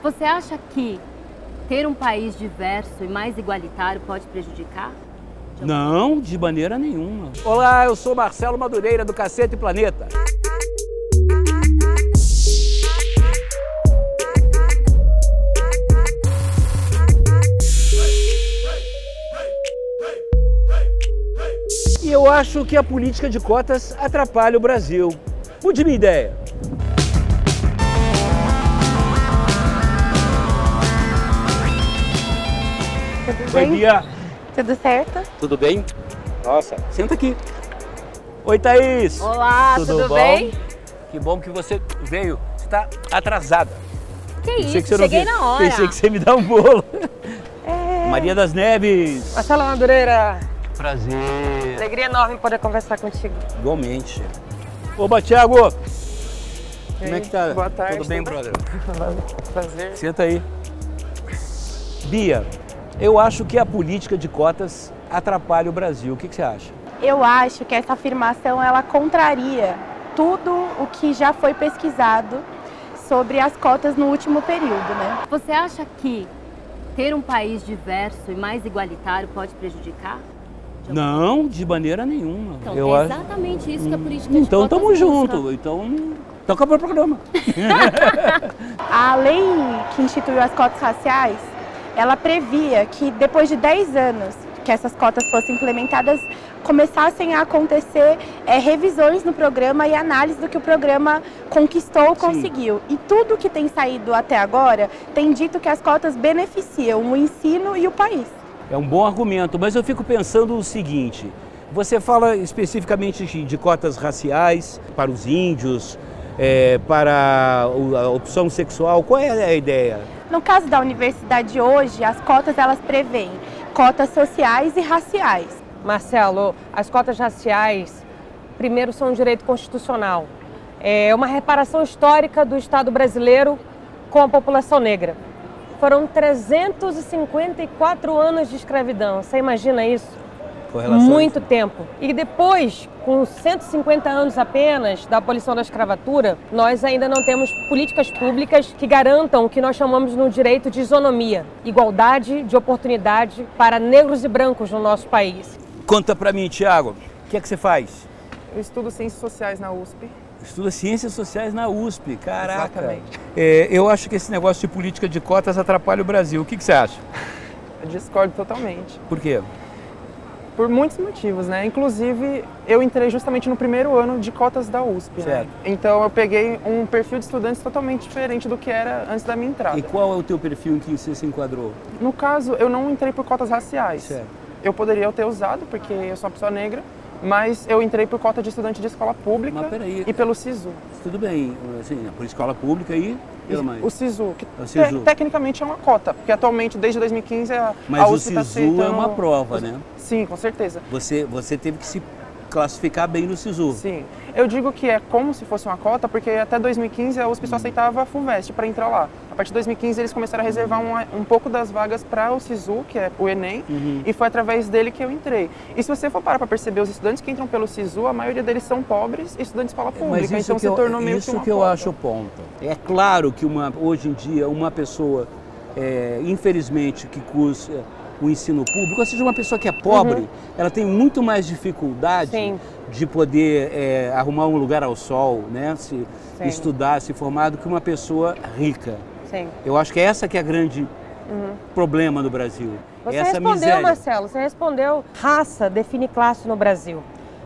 Você acha que ter um país diverso e mais igualitário pode prejudicar? Não, de maneira nenhuma. Olá, eu sou Marcelo Madureira, do Cacete Planeta. E eu acho que a política de cotas atrapalha o Brasil. Mude minha ideia. Tudo Oi, bem? Bia. Tudo certo? Tudo bem? Nossa, senta aqui. Oi, Thaís. Olá, tudo bom? bem? Que bom que você veio. Você está atrasada. Que Pensei isso, que você não cheguei vinha. na hora. Pensei que você ia me dar um bolo. Maria das Neves. Marcelo Madureira, Prazer. alegria enorme poder conversar contigo. Igualmente. Oba, Thiago. Como é que tá? Boa tarde. Tudo bem, brother? Prazer. Senta aí. Bia, eu acho que a política de cotas atrapalha o Brasil. O que você acha? Eu acho que essa afirmação ela contraria tudo o que já foi pesquisado sobre as cotas no último período, né? Você acha que ter um país diverso e mais igualitário pode prejudicar? Não, de maneira nenhuma. Então, eu é acho. exatamente isso que a política de Então cotas tamo busca. junto. Então acabou o programa. A lei que instituiu as cotas raciais, ela previa que depois de 10 anos que essas cotas fossem implementadas, começassem a acontecer revisões no programa e análise do que o programa conquistou ou conseguiu. E tudo que tem saído até agora tem dito que as cotas beneficiam o ensino e o país. É um bom argumento, mas eu fico pensando o seguinte, você fala especificamente de cotas raciais para os índios, para a opção sexual, qual é a ideia? No caso da universidade hoje, as cotas elas prevêem cotas sociais e raciais. Marcelo, as cotas raciais, primeiro, são um direito constitucional. É uma reparação histórica do Estado brasileiro com a população negra. Foram 354 anos de escravidão, você imagina isso? Muito tempo. E depois, com 150 anos apenas da abolição da escravatura, nós ainda não temos políticas públicas que garantam o que nós chamamos no direito de isonomia, igualdade de oportunidade para negros e brancos no nosso país. Conta pra mim, Thiago, o que é que você faz? Eu estudo Ciências Sociais na USP. Estuda Ciências Sociais na USP, caraca. Exatamente. Eu acho que esse negócio de política de cotas atrapalha o Brasil. O que você acha? Eu discordo totalmente. Por quê? Por muitos motivos, né? Inclusive, eu entrei justamente no primeiro ano de cotas da USP, certo. Né? Então eu peguei um perfil de estudantes totalmente diferente do que era antes da minha entrada. E qual é o teu perfil em que você se enquadrou? No caso, eu não entrei por cotas raciais. Certo. Eu poderia ter usado, porque eu sou uma pessoa negra, mas eu entrei por cota de estudante de escola pública. Mas peraí. E pelo SISU. Tudo bem, assim, por escola pública e pela mãe. O SISU, que O SISU. tecnicamente é uma cota, porque atualmente, desde 2015, a Mas o USP está SISU aceitando... é uma prova, né? Sim, com certeza. Você teve que se classificar bem no SISU. Sim. Eu digo que é como se fosse uma cota, porque até 2015 a USP só aceitava a FUVEST para entrar lá. A partir de 2015 eles começaram a reservar um pouco das vagas para o SISU, que é o Enem, e foi através dele que eu entrei. E se você for parar para perceber, os estudantes que entram pelo SISU, a maioria deles são pobres e estudantes de escola pública, Mas isso então que se tornou meio isso que uma que eu cota. acho o ponto. É claro que hoje em dia uma pessoa, infelizmente, que cursa o ensino público, ou seja, uma pessoa que é pobre, ela tem muito mais dificuldade Sim. de poder arrumar um lugar ao sol, né? Estudar, se formar, do que uma pessoa rica. Sim. Eu acho que essa que é a grande problema no Brasil. Você essa respondeu, miséria. Marcelo, você respondeu. Raça define classe no Brasil.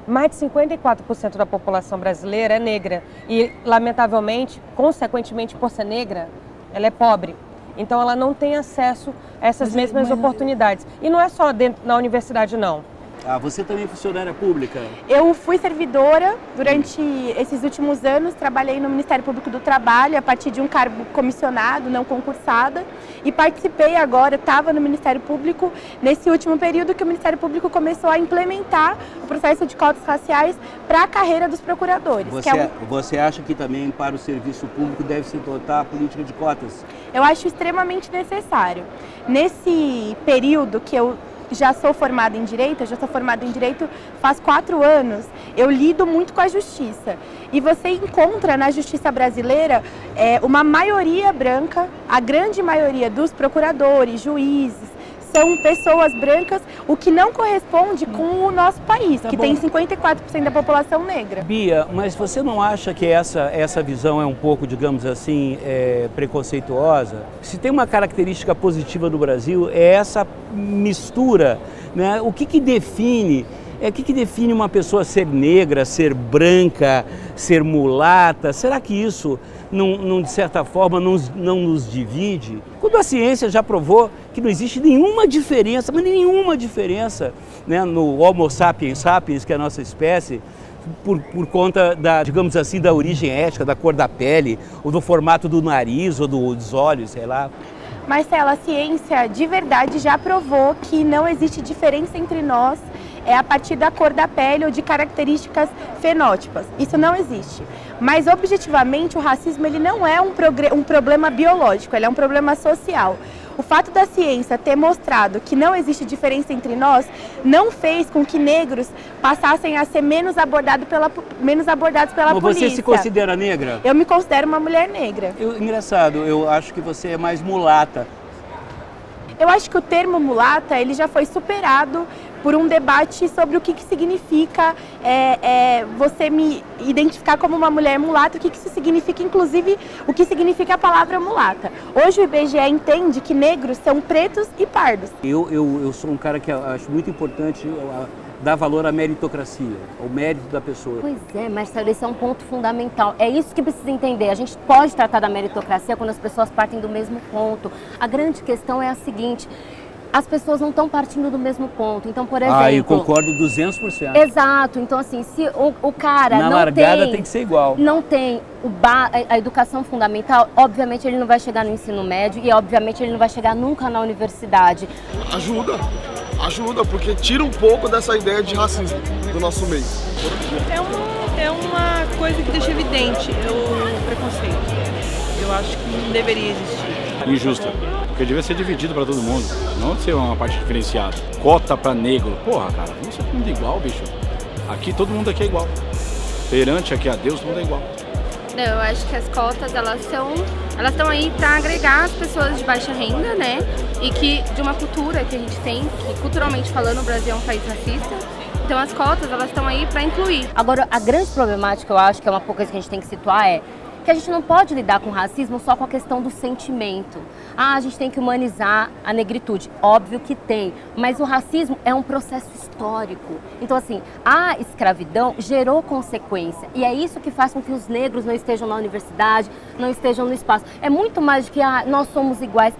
Mais de 54% da população brasileira é negra e, lamentavelmente, consequentemente por ser negra, ela é pobre. Então ela não tem acesso a essas mesmas oportunidades. E não é só na universidade, não. Ah, você também é funcionária pública? Eu fui servidora durante esses últimos anos, trabalhei no Ministério Público do Trabalho a partir de um cargo comissionado, não concursada, e participei agora, estava no Ministério Público nesse último período que o Ministério Público começou a implementar o processo de cotas raciais para a carreira dos procuradores. Você acha que também para o serviço público deve se adotar a política de cotas? Eu acho extremamente necessário. Nesse período que eu já sou formada em Direito, faz 4 anos, eu lido muito com a Justiça. E você encontra na Justiça brasileira uma maioria branca, a grande maioria dos procuradores, juízes, são pessoas brancas, o que não corresponde com o nosso país, que tem 54% da população negra. Bia, mas você não acha que essa visão é um pouco, digamos assim, preconceituosa? Se tem uma característica positiva do Brasil, é essa mistura, né? O que define uma pessoa ser negra, ser branca, ser mulata? Será que isso, de certa forma, não nos divide? Quando a ciência já provou que não existe nenhuma diferença, mas nenhuma diferença, né, no Homo sapiens sapiens, que é a nossa espécie, por conta digamos assim, da origem étnica, da cor da pele, ou do formato do nariz, ou dos olhos, sei lá. Marcela, a ciência de verdade já provou que não existe diferença entre nós a partir da cor da pele ou de características fenótipas. Isso não existe. Mas, objetivamente, o racismo ele não é um problema biológico, ele é um problema social. O fato da ciência ter mostrado que não existe diferença entre nós não fez com que negros passassem a ser menos abordados pela polícia. Você se considera negra? Eu me considero uma mulher negra. Engraçado, eu acho que você é mais mulata. Eu acho que o termo mulata ele já foi superado por um debate sobre o que significa você me identificar como uma mulher mulata, o que isso significa, inclusive, o que significa a palavra mulata. Hoje o IBGE entende que negros são pretos e pardos. Eu sou um cara que acho muito importante dar valor à meritocracia, ao mérito da pessoa. Pois é, Marcelo, esse é um ponto fundamental. É isso que precisa entender. A gente pode tratar da meritocracia quando as pessoas partem do mesmo ponto. A grande questão é a seguinte: as pessoas não estão partindo do mesmo ponto. Então, por exemplo... eu concordo 200%. Exato. Então, assim, se o cara na largada tem que ser igual. Não tem a educação fundamental, obviamente ele não vai chegar no ensino médio e, obviamente, ele não vai chegar nunca na universidade. Ajuda, porque tira um pouco dessa ideia de racismo do nosso meio. É uma coisa que deixa evidente o preconceito. Eu acho que não deveria existir. Injusta, porque devia ser dividido para todo mundo, não ser uma parte diferenciada. Cota para negro, porra, cara, vamos ser todo mundo igual, bicho. Aqui todo mundo aqui é igual. Perante aqui a Deus, todo mundo é igual. Não, eu acho que as cotas, elas estão aí para agregar as pessoas de baixa renda, né? E que de uma cultura que a gente tem, que culturalmente falando o Brasil é um país racista. Então as cotas, elas estão aí para incluir. Agora, a grande problemática, eu acho que é uma coisa que a gente tem que situar, é que a gente não pode lidar com racismo só com a questão do sentimento. A gente tem que humanizar a negritude. Óbvio que tem, mas o racismo é um processo histórico. Então, assim, a escravidão gerou consequência. E é isso que faz com que os negros não estejam na universidade, não estejam no espaço. É muito mais do que nós somos iguais.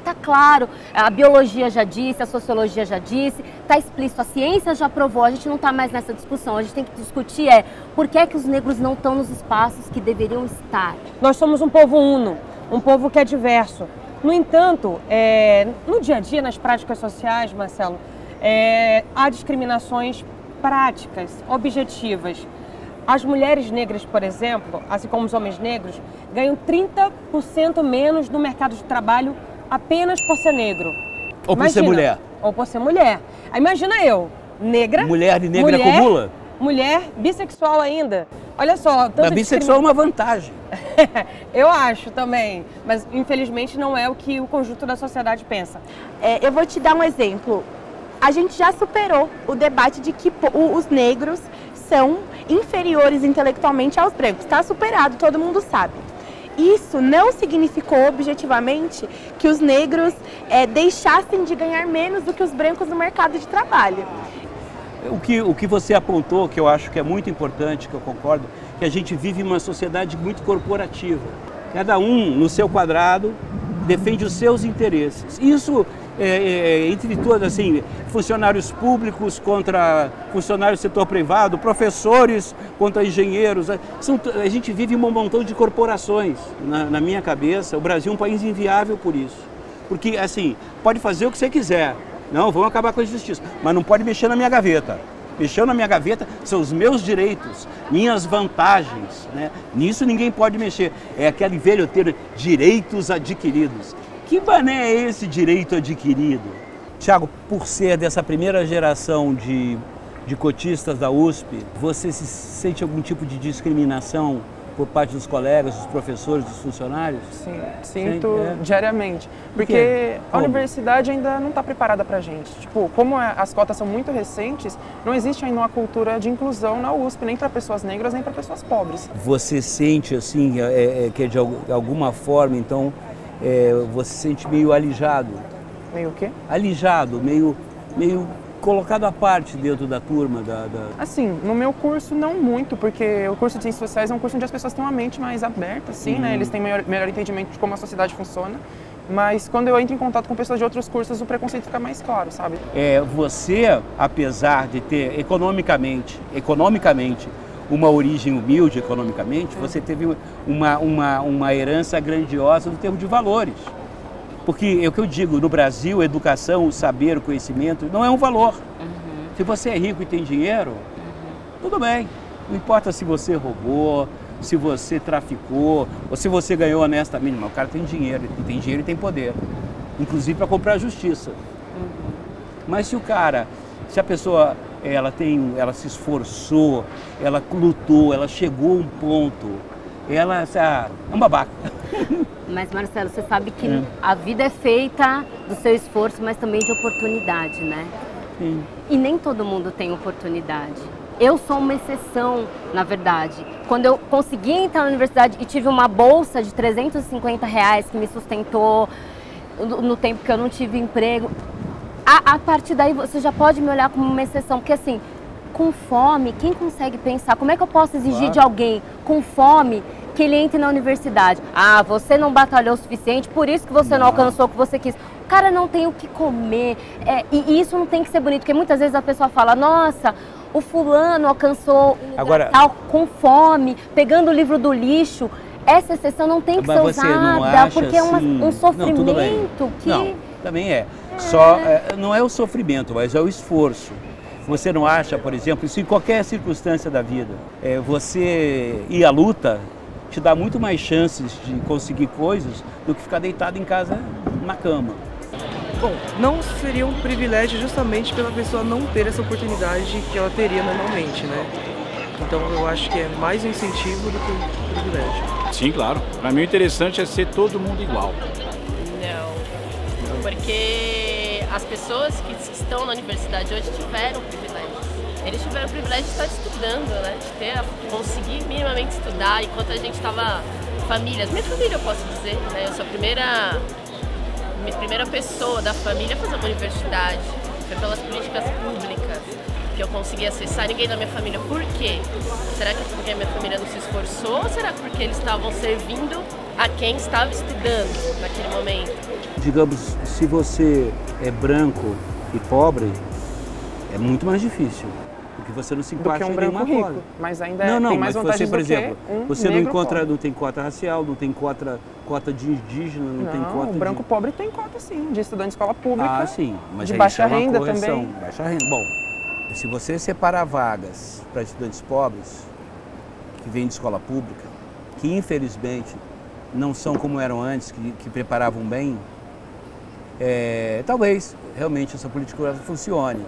Tá claro, a biologia já disse, a sociologia já disse, tá explícito, a ciência já provou, a gente não tá mais nessa discussão, a gente tem que discutir por que é que os negros não estão nos espaços que deveriam estar. Nós somos um povo uno, um povo que é diverso. No entanto, no dia a dia, nas práticas sociais, Marcelo, há discriminações práticas, objetivas. As mulheres negras, por exemplo, assim como os homens negros, ganham 30% menos no mercado de trabalho apenas por ser negro. Ou por ser mulher. Ou por ser mulher. Aí imagina eu, negra... Mulher e negra acumula? Mulher, bissexual ainda. Olha só... A bissexual é uma vantagem. Eu acho também, mas infelizmente não é o que o conjunto da sociedade pensa. Eu vou te dar um exemplo. A gente já superou o debate de que os negros são inferiores intelectualmente aos brancos. Está superado, todo mundo sabe. Isso não significou objetivamente que os negros deixassem de ganhar menos do que os brancos no mercado de trabalho. O que você apontou, que eu acho que é muito importante, que eu concordo, que a gente vive em uma sociedade muito corporativa. Cada um, no seu quadrado, defende os seus interesses. Isso, entre todos, assim, funcionários públicos contra funcionários do setor privado, professores contra engenheiros. A gente vive em um montão de corporações. Na minha cabeça, o Brasil é um país inviável por isso. Porque, assim, pode fazer o que você quiser. Não, vamos acabar com a injustiça. Mas não pode mexer na minha gaveta. Mexeu na minha gaveta, são os meus direitos, minhas vantagens, né? Nisso ninguém pode mexer. É aquele velho termo, direitos adquiridos. Que mané é esse direito adquirido? Tiago, por ser dessa primeira geração de cotistas da USP, você se sente algum tipo de discriminação por parte dos colegas, dos professores, dos funcionários? Sim, sinto diariamente. Porque a universidade ainda não está preparada para a gente. Tipo, como as cotas são muito recentes, não existe ainda uma cultura de inclusão na USP, nem para pessoas negras, nem para pessoas pobres. Você sente, assim, que de alguma forma, então, você se sente meio alijado? Meio o quê? Alijado, meio colocado à parte dentro da turma? Assim, no meu curso não muito, porque o curso de Ciências Sociais é um curso onde as pessoas têm uma mente mais aberta, assim, né? Eles têm melhor entendimento de como a sociedade funciona. Mas quando eu entro em contato com pessoas de outros cursos, o preconceito fica mais claro, sabe? Você, apesar de ter economicamente, uma origem humilde economicamente, você teve uma herança grandiosa no termo de valores. Porque é o que eu digo, no Brasil, a educação, o saber, o conhecimento não é um valor. Se você é rico e tem dinheiro, tudo bem. Não importa se você roubou, se você traficou, ou se você ganhou honestamente. Mas o cara tem dinheiro e tem poder. Inclusive para comprar justiça. Mas se a pessoa ela se esforçou, ela lutou, ela chegou a um ponto, ela é um babaca. Mas, Marcelo, você sabe que a vida é feita do seu esforço, mas também de oportunidade, né? Sim. E nem todo mundo tem oportunidade. Eu sou uma exceção, na verdade. Quando eu consegui entrar na universidade e tive uma bolsa de R$350 que me sustentou no tempo que eu não tive emprego, a partir daí você já pode me olhar como uma exceção, porque assim, com fome, quem consegue pensar? Como é que eu posso exigir de alguém com fome que ele entre na universidade? Ah, você não batalhou o suficiente, por isso que você não alcançou o que você quis. O cara não tem o que comer, e isso não tem que ser bonito, porque muitas vezes a pessoa fala, nossa, o fulano alcançou tal com fome, pegando o livro do lixo. Essa exceção não tem que ser usada, porque é um sofrimento que... Não, também é. Não é o sofrimento, mas é o esforço. Você não acha, por exemplo, isso em qualquer circunstância da vida, você ir à luta te dá muito mais chances de conseguir coisas do que ficar deitado em casa na cama. Bom, não seria um privilégio justamente pela pessoa não ter essa oportunidade que ela teria normalmente, né? Então eu acho que é mais um incentivo do que um privilégio. Sim, claro. Para mim o interessante é ser todo mundo igual. Não, porque as pessoas que estão na universidade hoje tiveram privilégio. Eles tiveram o privilégio de estar estudando, né? De conseguir minimamente estudar enquanto a gente estava... Minha família eu posso dizer, né? Eu sou a primeira pessoa da família a fazer uma universidade. Foi pelas políticas públicas que eu consegui acessar. Ninguém da minha família. Por quê? Será que é porque a minha família não se esforçou ou será porque eles estavam servindo a quem estava estudando naquele momento? Digamos, se você é branco e pobre, é muito mais difícil. Porque você não se encaixa em nenhuma cota. Mas ainda tem mais vantagem por exemplo, você não tem cota racial, não tem cota de indígena, não tem cota o branco pobre tem cota sim, de estudante de escola pública. Ah, sim, mas de baixa renda também. Baixa renda. Bom, se você separar vagas para estudantes pobres que vêm de escola pública, que infelizmente não são como eram antes, que preparavam bem, talvez realmente essa política funcione.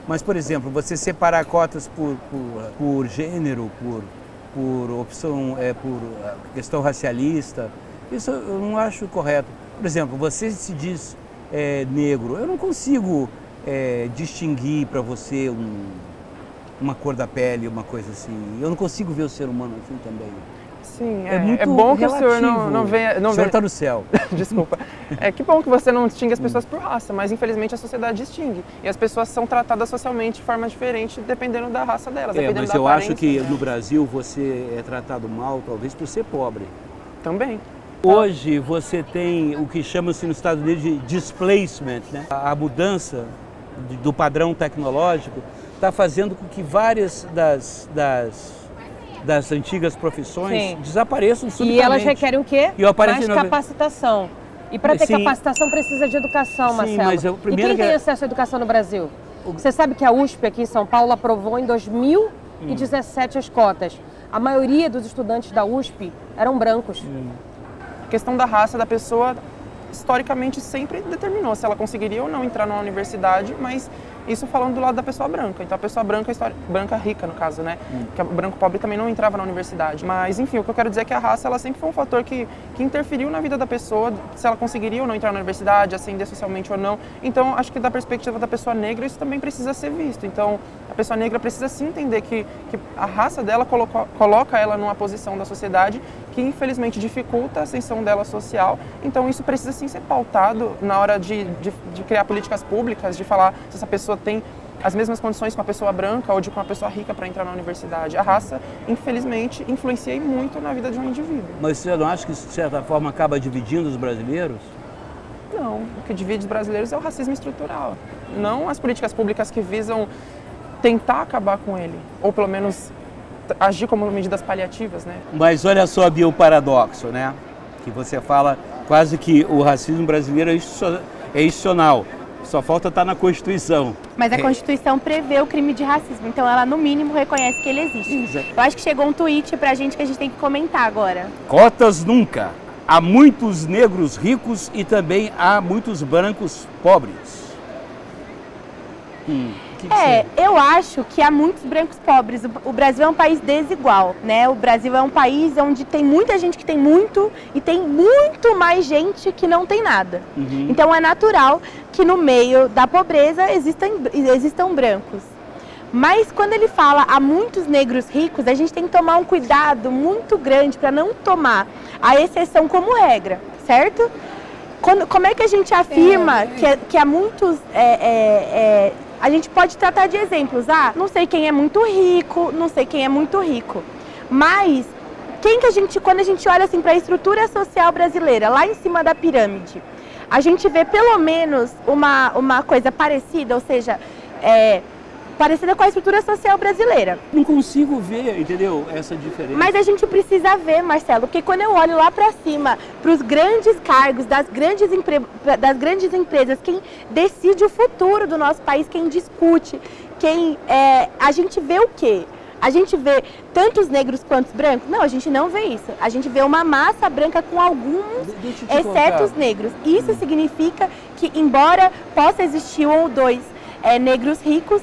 Mas, por exemplo, você separar cotas por gênero, por opção, por questão racialista, isso eu não acho correto. Por exemplo, você se diz negro, eu não consigo distinguir para você uma cor da pele, uma coisa assim. Eu não consigo ver o ser humano assim também. Sim, é bom que relativo. O senhor não vê... O senhor está no céu. Desculpa. Que bom que você não distingue as pessoas por raça, mas infelizmente a sociedade distingue. E as pessoas são tratadas socialmente de forma diferente dependendo da raça delas, dependendo mas eu acho que no Brasil você é tratado mal, talvez, por ser pobre. Também. Hoje você tem o que chama-se nos Estados Unidos de displacement, né? A mudança do padrão tecnológico está fazendo com que várias das antigas profissões desapareçam subitamente. E elas requerem o quê? Mais capacitação. E para ter capacitação precisa de educação, Marcelo. Mas e quem tem acesso à educação no Brasil? Você sabe que a USP aqui em São Paulo aprovou em 2017 as cotas. A maioria dos estudantes da USP eram brancos. A questão da raça da pessoa historicamente sempre determinou se ela conseguiria ou não entrar numa universidade, mas isso falando do lado da pessoa branca. Então a pessoa branca, branca rica no caso, né? Que o branco pobre também não entrava na universidade. Mas enfim, o que eu quero dizer é que a raça ela sempre foi um fator que interferiu na vida da pessoa, se ela conseguiria ou não entrar na universidade, ascender socialmente ou não. Então acho que da perspectiva da pessoa negra isso também precisa ser visto. Então a pessoa negra precisa sim entender que a raça dela coloca ela numa posição da sociedade que infelizmente dificulta a ascensão dela social. Então isso precisa sim ser pautado na hora de criar políticas públicas, de falar se essa pessoa tem as mesmas condições com a pessoa branca ou de com a pessoa rica para entrar na universidade. A raça, infelizmente, influencia muito na vida de um indivíduo. Mas você não acha que isso, de certa forma, acaba dividindo os brasileiros? Não, o que divide os brasileiros é o racismo estrutural, não as políticas públicas que visam tentar acabar com ele, ou pelo menos agir como medidas paliativas, né? Mas olha só, Bia, o paradoxo, né? Que você fala quase que o racismo brasileiro é institucional. Só falta estar na Constituição. Mas a Constituição prevê o crime de racismo, então ela no mínimo reconhece que ele existe. Exato. Eu acho que chegou um tweet pra gente que a gente tem que comentar agora. Cotas nunca. Há muitos negros ricos e também há muitos brancos pobres. Eu acho que há muitos brancos pobres. O Brasil é um país desigual, né? O Brasil é um país onde tem muita gente que tem muito e tem muito mais gente que não tem nada. Então é natural que no meio da pobreza existam brancos. Mas quando ele fala há muitos negros ricos, a gente tem que tomar um cuidado muito grande para não tomar a exceção como regra, certo? Como é que a gente afirma que há muitos... a gente pode tratar de exemplos. Não sei quem é muito rico, não sei quem é muito rico. Mas quando a gente olha assim para a estrutura social brasileira, lá em cima da pirâmide, a gente vê pelo menos uma coisa parecida, ou seja, parecida com a estrutura social brasileira. Não consigo ver, entendeu, essa diferença. Mas a gente precisa ver, Marcelo, porque quando eu olho lá para cima, para os grandes cargos das grandes empresas, quem decide o futuro do nosso país, quem discute, a gente vê o quê? A gente vê tantos negros quanto brancos? Não, a gente não vê isso. A gente vê uma massa branca com alguns excetos negros. Isso significa que, embora possa existir um ou dois negros ricos,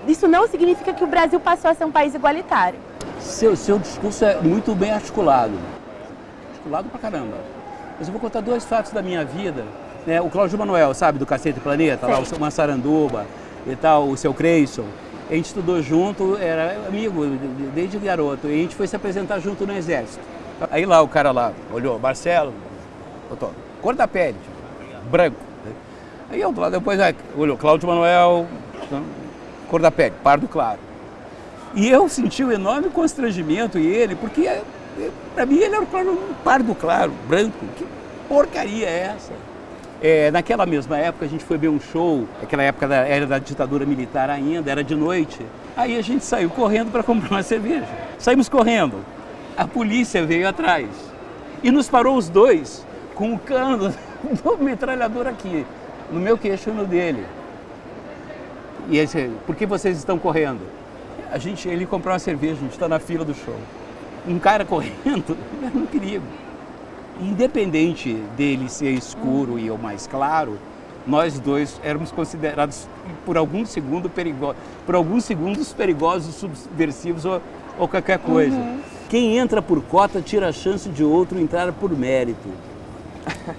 isso não significa que o Brasil passou a ser um país igualitário. Seu discurso é muito bem articulado. Articulado pra caramba. Mas eu vou contar dois fatos da minha vida. O Cláudio Manuel, sabe, do Cacete Planeta, lá, o Massaranduba e tal, o seu Creyson. A gente estudou junto, era amigo desde garoto, e a gente foi se apresentar junto no Exército. Aí lá o cara lá olhou, Marcelo, botou, cor da pele, branco. Aí eu depois olhou, Cláudio Manuel, cor da pele, pardo claro. E eu senti um enorme constrangimento em ele, porque para mim ele era um pardo claro, branco. Que porcaria é essa? Naquela mesma época a gente foi ver um show, aquela época era da ditadura militar ainda, era de noite. Aí a gente saiu correndo para comprar uma cerveja. Saímos correndo, a polícia veio atrás e nos parou os dois com o cano do metralhador aqui, no meu queixo e no dele. E ele disse, por que vocês estão correndo? Ele comprou uma cerveja, a gente está na fila do show. Um cara correndo, era um perigo. Independente dele ser escuro e eu mais claro, nós dois éramos considerados por alguns segundos perigosos, subversivos ou qualquer coisa. Quem entra por cota tira a chance de outro entrar por mérito.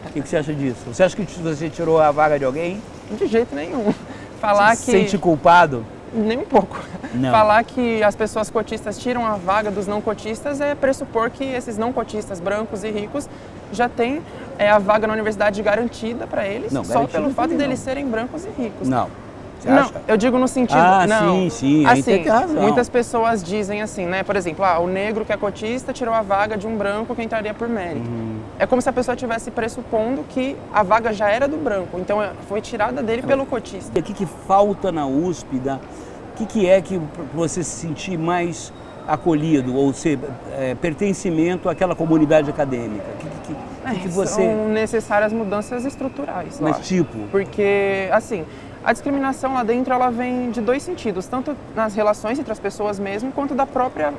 O que você acha disso? Você acha que você tirou a vaga de alguém? De jeito nenhum. Você se sente culpado? Nem um pouco. Não. Falar que as pessoas cotistas tiram a vaga dos não cotistas é pressupor que esses não cotistas brancos e ricos já têm a vaga na universidade garantida para eles, não, só pelo fato deles serem brancos e ricos. Não. Não, eu digo no sentido... sim, assim, tem razão. Muitas pessoas dizem assim, né? Por exemplo, o negro que é cotista tirou a vaga de um branco que entraria por mérito. É como se a pessoa estivesse pressupondo que a vaga já era do branco, então foi tirada dele pelo cotista. O que falta na USP? O que é que você se sentir mais acolhido ou ser pertencimento àquela comunidade acadêmica? Que você... São necessárias mudanças estruturais. Mas tipo? Porque, assim... A discriminação lá dentro, ela vem de dois sentidos, tanto nas relações entre as pessoas mesmo, quanto da própria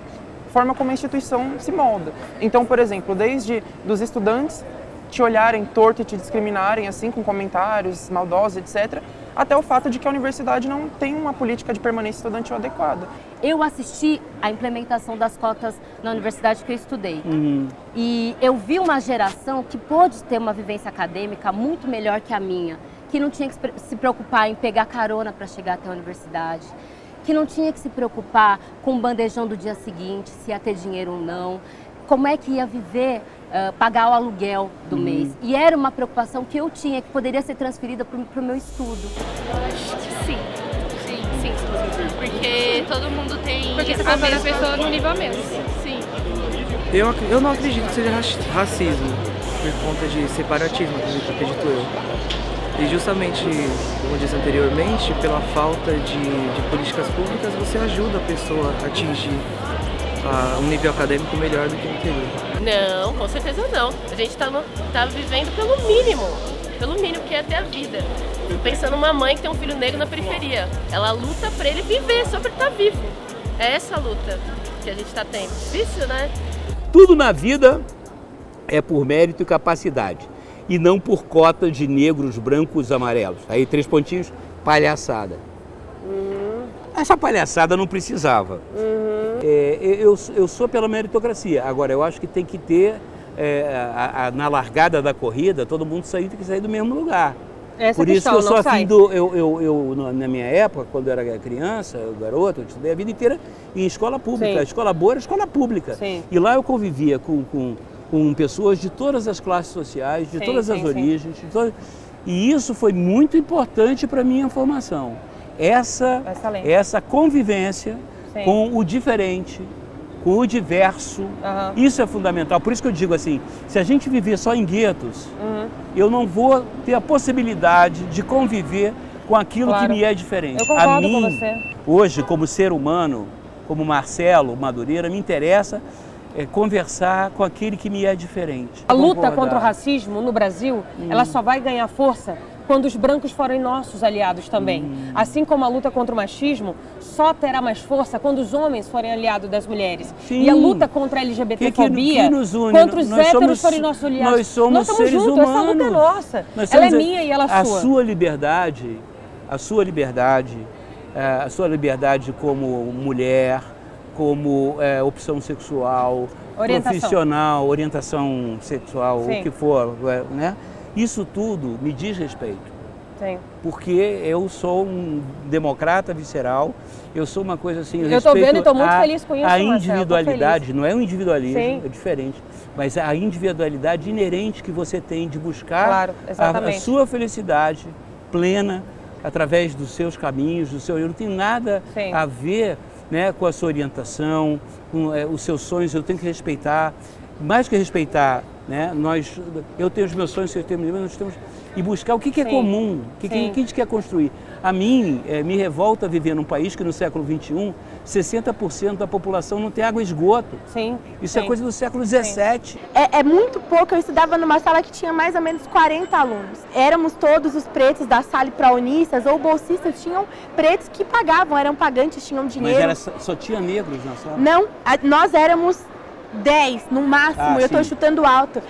forma como a instituição se molda. Então, por exemplo, desde dos estudantes te olharem torto e te discriminarem, assim, com comentários maldosos, etc., até o fato de que a universidade não tem uma política de permanência estudantil adequada. Eu assisti à implementação das cotas na universidade que eu estudei. E eu vi uma geração que pôde ter uma vivência acadêmica muito melhor que a minha, que não tinha que se preocupar em pegar carona para chegar até a universidade, que não tinha que se preocupar com o bandejão do dia seguinte, se ia ter dinheiro ou não, como é que ia viver, pagar o aluguel do mês. E era uma preocupação que eu tinha, que poderia ser transferida para o meu estudo. Eu acho que sim. Sim. Porque todo mundo tem Porque você a mesma pessoa no nível mesmo. Sim. Eu não acredito que seja racismo, por conta de separatismo, acredito eu. E justamente, como eu disse anteriormente, pela falta de políticas públicas, você ajuda a pessoa a atingir um nível acadêmico melhor do que o anterior. Não, com certeza não. A gente tá vivendo pelo mínimo que é ter a vida. Pensando numa mãe que tem um filho negro na periferia, ela luta pra ele viver, só pra ele estar vivo. É essa a luta que a gente tá tendo. Difícil, né? Tudo na vida é por mérito e capacidade, e não por cota de negros, brancos, amarelos. Aí 3 pontinhos, palhaçada. Essa palhaçada não precisava. Eu sou pela meritocracia. Agora, eu acho que tem que ter, na largada da corrida, todo mundo tem que sair do mesmo lugar. Por isso que eu sou afim na minha época, quando eu era criança, garoto, eu estudei a vida inteira em escola pública. A escola boa era escola pública. E lá eu convivia com pessoas de todas as classes sociais, de todas as origens. E isso foi muito importante para a minha formação. Essa convivência com o diferente, com o diverso, isso é fundamental. Por isso que eu digo assim, se a gente viver só em guetos, eu não vou ter a possibilidade de conviver com aquilo que me é diferente. Eu concordo com você. Hoje, como ser humano, como Marcelo Madureira, me interessa conversar com aquele que me é diferente. A luta contra o racismo no Brasil, ela só vai ganhar força quando os brancos forem nossos aliados também. Assim como a luta contra o machismo só terá mais força quando os homens forem aliados das mulheres. E a luta contra a LGBTfobia, quando os héteros forem nossos aliados. Nós somos seres juntos, humanos. essa luta é nossa. Ela é minha e ela é sua. A sua liberdade como mulher, como opção sexual, profissional, orientação sexual, o que for, né? Isso tudo me diz respeito. Porque eu sou um democrata visceral, eu sou uma coisa assim, eu estou vendo e estou muito feliz com isso, a individualidade, não é um individualismo, é diferente, mas a individualidade inerente que você tem de buscar a sua felicidade plena através dos seus caminhos, eu não tenho nada a ver, né, com a sua orientação, com os seus sonhos, eu tenho que respeitar, mais que respeitar, né, eu tenho os meus sonhos, você tem os meus, nós temos, e buscar o que é comum, o que a gente quer construir. A mim, me revolta viver num país que no século XXI, 60% da população não tem água e esgoto. Isso é coisa do século XVII. É muito pouco, eu estudava numa sala que tinha mais ou menos 40 alunos. Éramos todos os pretos da sala e praunistas ou bolsistas, tinham pretos que pagavam, eram pagantes, tinham dinheiro. Mas só tinha negros na sala? Não, nós éramos 10 no máximo, eu estou chutando alto,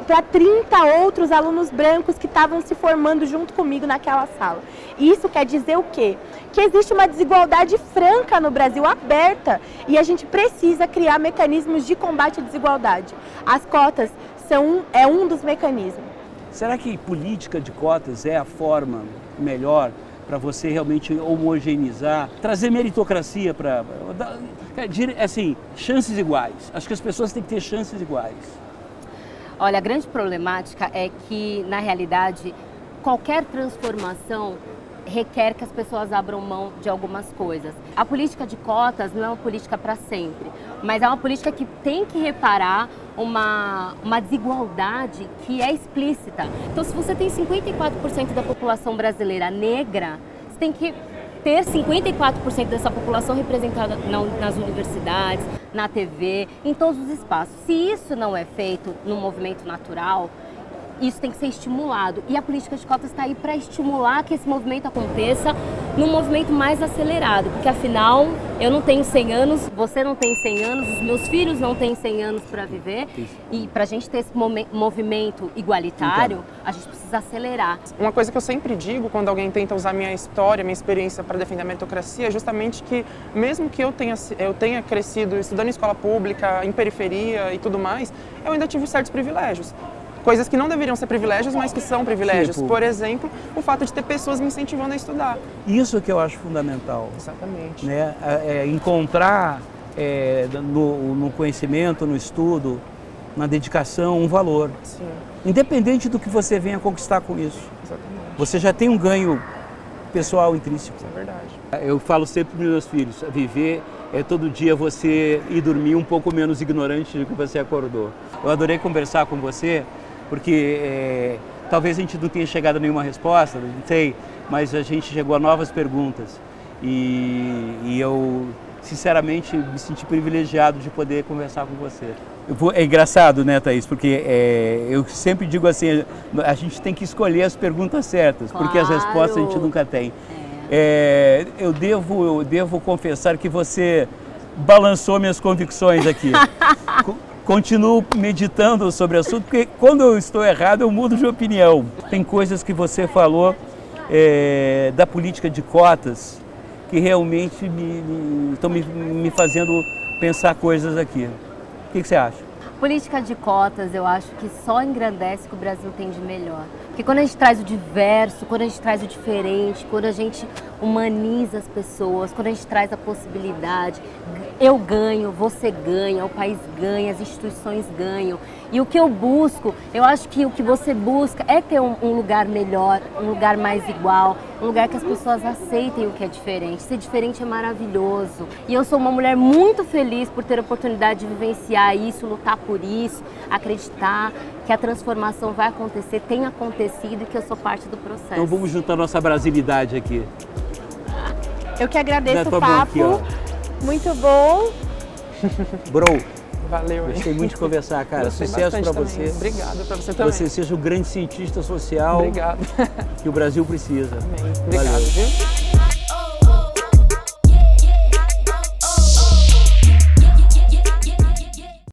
para 30 outros alunos brancos que estavam se formando junto comigo naquela sala. Isso quer dizer o quê? Que existe uma desigualdade franca no Brasil, aberta, e a gente precisa criar mecanismos de combate à desigualdade. As cotas é um dos mecanismos. Será que política de cotas é a forma melhor para você realmente homogeneizar, trazer meritocracia para, assim, chances iguais? Acho que as pessoas têm que ter chances iguais. Olha, a grande problemática é que, na realidade, qualquer transformação requer que as pessoas abram mão de algumas coisas. A política de cotas não é uma política para sempre, mas é uma política que tem que reparar uma desigualdade que é explícita. Então, se você tem 54% da população brasileira negra, você tem que ter 54% dessa população representada nas universidades, na TV, em todos os espaços. Se isso não é feito num movimento natural, isso tem que ser estimulado. E a política de cotas está aí para estimular que esse movimento aconteça num movimento mais acelerado. Porque afinal, eu não tenho 100 anos, você não tem 100 anos, os meus filhos não têm 100 anos para viver. E para a gente ter esse movimento igualitário, a gente precisa acelerar. Uma coisa que eu sempre digo quando alguém tenta usar minha história, minha experiência para defender a meritocracia é justamente que mesmo que eu tenha crescido estudando em escola pública, em periferia e tudo mais, eu ainda tive certos privilégios. Coisas que não deveriam ser privilégios, mas que são privilégios. Por exemplo, o fato de ter pessoas me incentivando a estudar. Isso que eu acho fundamental. Exatamente. Né? Encontrar no conhecimento, no estudo, na dedicação, um valor. Sim. Independente do que você venha conquistar com isso. Exatamente. Você já tem um ganho pessoal intrínseco. Isso é verdade. Eu falo sempre para os meus filhos, viver é todo dia você ir dormir um pouco menos ignorante do que você acordou. Eu adorei conversar com você, porque talvez a gente não tenha chegado a nenhuma resposta, não sei, mas a gente chegou a novas perguntas. E eu, sinceramente, me senti privilegiado de poder conversar com você. É engraçado, né, Thaís? Porque eu sempre digo assim, a gente tem que escolher as perguntas certas, porque as respostas a gente nunca tem. Eu devo confessar que você balançou minhas convicções aqui. Continuo meditando sobre o assunto, porque quando eu estou errado eu mudo de opinião. Tem coisas que você falou da política de cotas que realmente estão me fazendo pensar coisas aqui. O que você acha? Política de cotas, eu acho que só engrandece o que o Brasil tem de melhor. Porque quando a gente traz o diverso, quando a gente traz o diferente, quando a gente humaniza as pessoas, quando a gente traz a possibilidade, eu ganho, você ganha, o país ganha, as instituições ganham. E o que eu busco, eu acho que o que você busca é ter um lugar melhor, um lugar mais igual, um lugar que as pessoas aceitem o que é diferente. Ser diferente é maravilhoso. E eu sou uma mulher muito feliz por ter a oportunidade de vivenciar isso, lutar por isso, acreditar que a transformação vai acontecer, tem acontecido e que eu sou parte do processo. Então vamos juntar nossa brasilidade aqui. Eu que agradeço o papo. Muito bom. Bro. Valeu. Gostei muito de conversar, cara. Sucesso para você. Obrigado para você também. Você seja o grande cientista social. Obrigado. Que o Brasil precisa. Amém. Obrigado, viu?